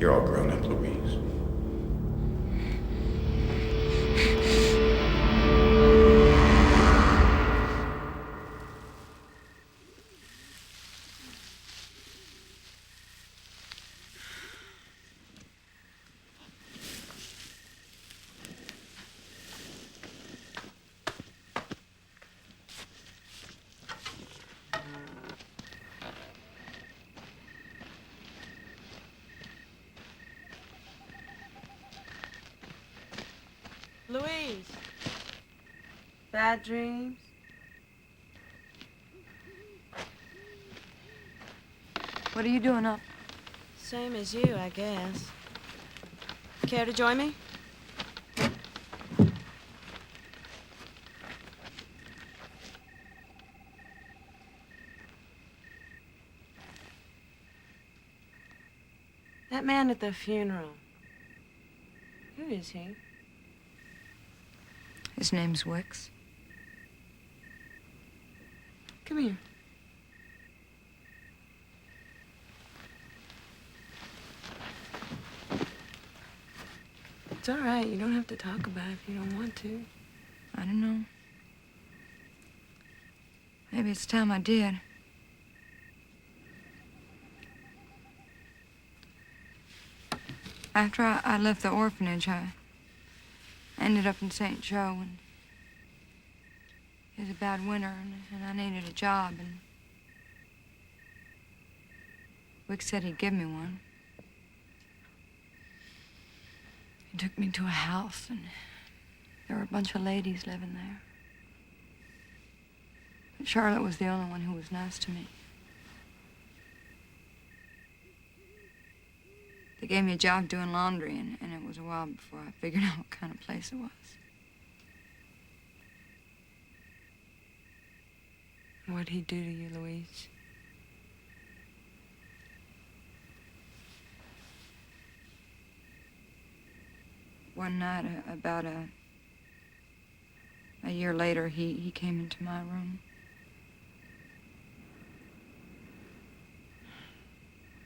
You're all grown up, Louise. Louise. Bad dreams? What are you doing up? Same as you, I guess. Care to join me? That man at the funeral. Who is he? His name's Wicks. Come here. It's all right. You don't have to talk about it if you don't want to. I don't know. Maybe it's time I did. After I left the orphanage, I ended up in St. Joe, and it was a bad winter, and I needed a job, and Wicks said he'd give me one. He took me to a house, and there were a bunch of ladies living there. But Charlotte was the only one who was nice to me. They gave me a job doing laundry, and it was a while before I figured out what kind of place it was. What'd he do to you, Louise? One night, about a year later, he came into my room.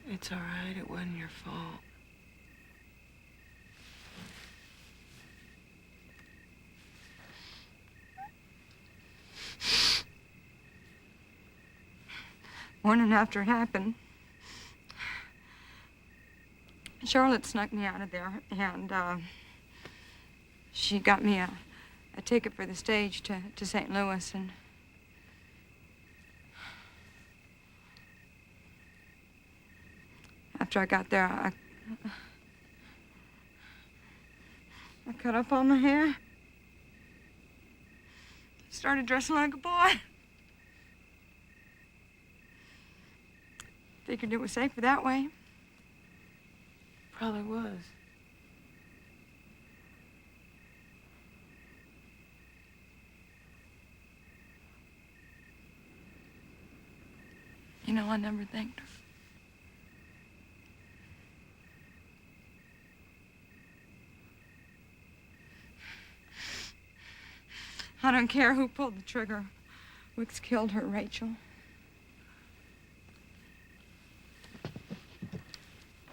It's all right. It wasn't your fault. Morning after it happened, Charlotte snuck me out of there, and she got me a ticket for the stage to St. Louis, and after I got there, I cut up all my hair, started dressing like a boy. Figured it was safer that way. Probably was. You know, I never thanked her. I don't care who pulled the trigger. Wicks killed her, Rachel.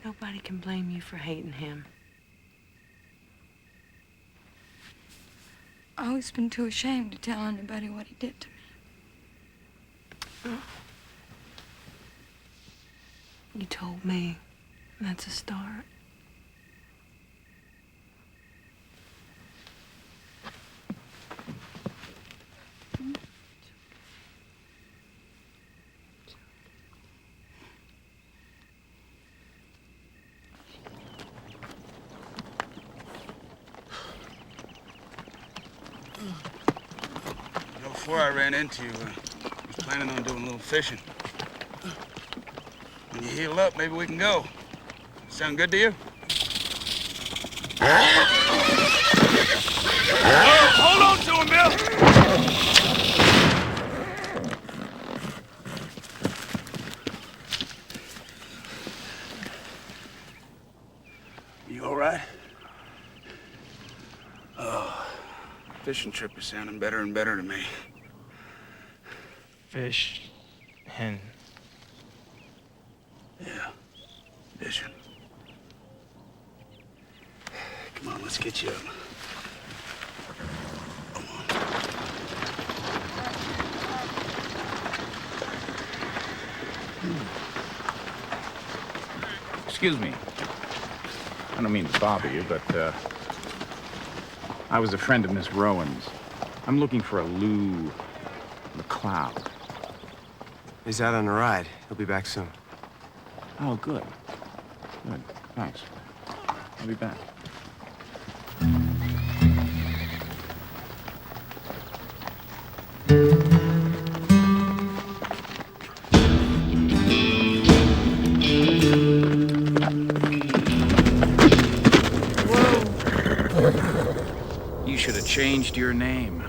Nobody can blame you for hating him. I've always been too ashamed to tell anybody what he did to me. You told me. That's a start. Before I ran into you, I was planning on doing a little fishing. When you heal up, maybe we can go. Sound good to you? Hold on to him, Bill! You all right? Oh, fishing trip is sounding better and better to me. Fish and Yeah, fishing. Come on, let's get you up. Excuse me. I don't mean to bother you, but, I was a friend of Miss Rowan's. I'm looking for a Lou McLeod. He's out on a ride. He'll be back soon. Oh, good. Good. Thanks. I'll be back. You should have changed your name.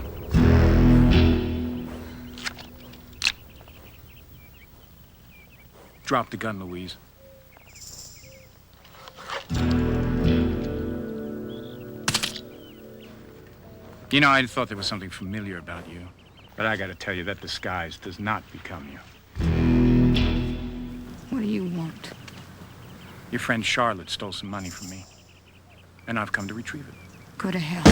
Drop the gun, Louise. You know, I thought there was something familiar about you. But I gotta tell you, that disguise does not become you. What do you want? Your friend Charlotte stole some money from me. And I've come to retrieve it. Go to hell.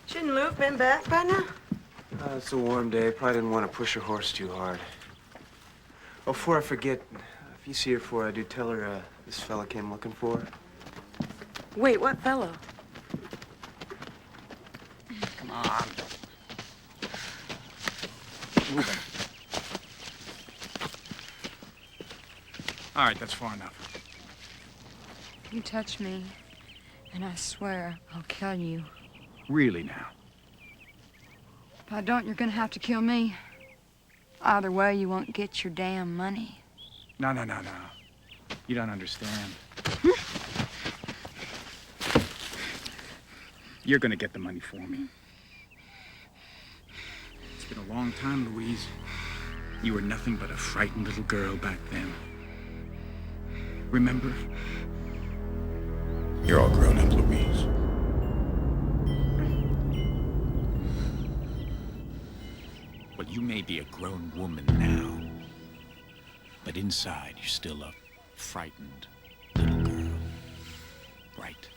Shouldn't Lou have been back by now? It's a warm day. Probably didn't want to push her horse too hard. Oh, before I forget, if you see her before I do, tell her this fella came looking for her. Wait, what fellow? Come on. Move it. All right, that's far enough. You touch me, and I swear I'll kill you. Really now. If I don't, you're gonna have to kill me. Either way, you won't get your damn money. No. You don't understand. You're gonna get the money for me. It's been a long time, Louise. You were nothing but a frightened little girl back then. Remember? You're all grown up, Louise. Well, you may be a grown woman now, but inside you're still a frightened little girl, right?